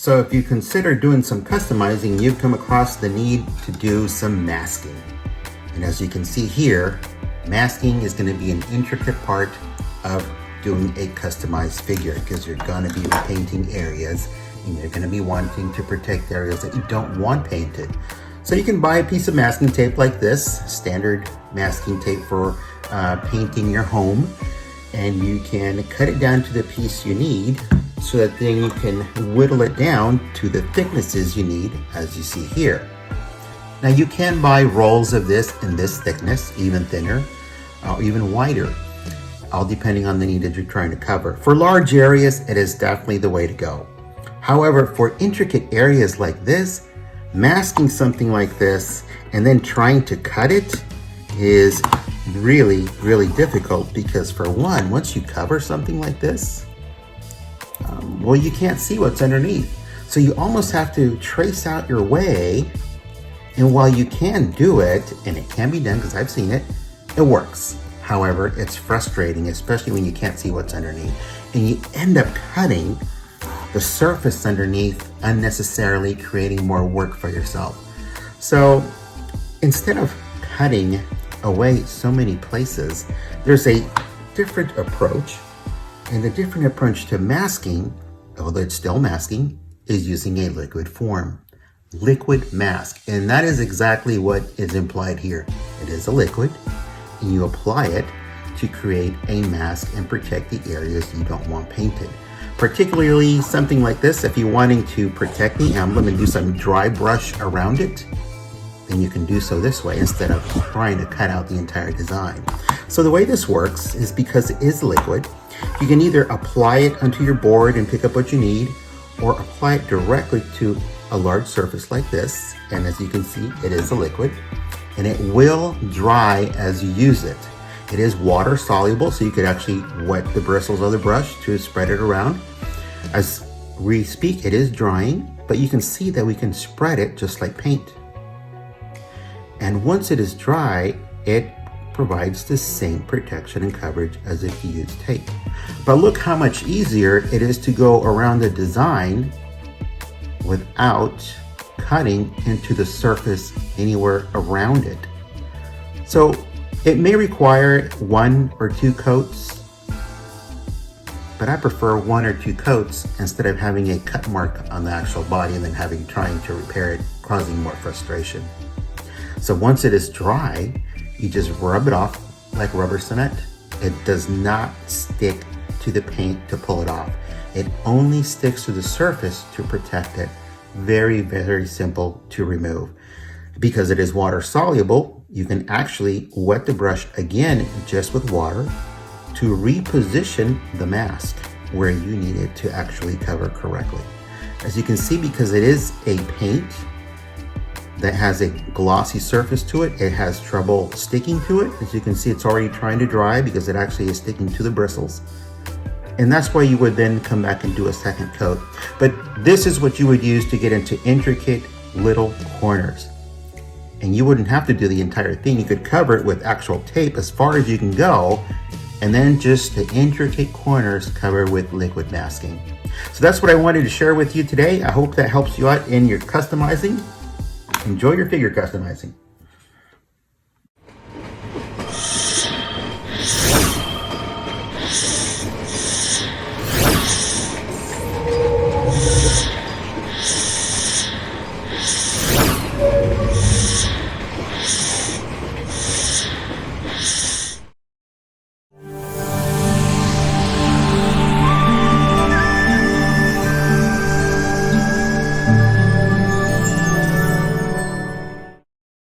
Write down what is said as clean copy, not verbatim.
So if you consider doing some customizing, you've come across the need to do some masking. And as you can see here, masking is going to be an intricate part of doing a customized figure, because you're going to be painting areas and you're going to be wanting to protect areas that you don't want painted. So you can buy a piece of masking tape like this, standard masking tape for painting your home, and you can cut it down to the piece you need, so that then you can whittle it down to the thicknesses you need, as you see here. Now you can buy rolls of this in this thickness, even thinner, or even wider, all depending on the need that you're trying to cover. For large areas, it is definitely the way to go. However, for intricate areas like this, masking something like this and then trying to cut it is really, really difficult, because for one, once you cover something like this, well, you can't see what's underneath. So you almost have to trace out your way. And while you can do it, and it can be done because I've seen it, it works. However, it's frustrating, especially when you can't see what's underneath. And you end up cutting the surface underneath unnecessarily, creating more work for yourself. So instead of cutting away so many places, there's a different approach. And the different approach to masking, although it's still masking, is using a liquid form. Liquid mask. And that is exactly what is implied here. It is a liquid, and you apply it to create a mask and protect the areas you don't want painted. Particularly something like this, if you're wanting to protect the emblem and do some dry brush around it, then you can do so this way instead of trying to cut out the entire design. So the way this works is, because it is liquid, you can either apply it onto your board and pick up what you need, or apply it directly to a large surface like this. And as you can see, it is a liquid, and it will dry as you use it. It is water soluble, so you could actually wet the bristles of the brush to spread it around. As we speak, it is drying, but you can see that we can spread it just like paint. And once it is dry, it provides the same protection and coverage as if you use tape. But look how much easier it is to go around the design without cutting into the surface anywhere around it. So it may require 1 or 2 coats, but I prefer 1 or 2 coats instead of having a cut mark on the actual body and then trying to repair it, causing more frustration. So once it is dry, you just rub it off like rubber cement. It does not stick to the paint to pull it off. It only sticks to the surface to protect it. Very, very simple to remove. Because it is water soluble, you can actually wet the brush again just with water to reposition the mask where you need it to actually cover correctly. As you can see, because it is a paint that has a glossy surface to it, it has trouble sticking to it. As you can see, it's already trying to dry because it actually is sticking to the bristles. And that's why you would then come back and do a second coat. But this is what you would use to get into intricate little corners. And you wouldn't have to do the entire thing. You could cover it with actual tape as far as you can go, and then just the intricate corners covered with liquid masking. So that's what I wanted to share with you today. I hope that helps you out in your customizing. Enjoy your figure customizing.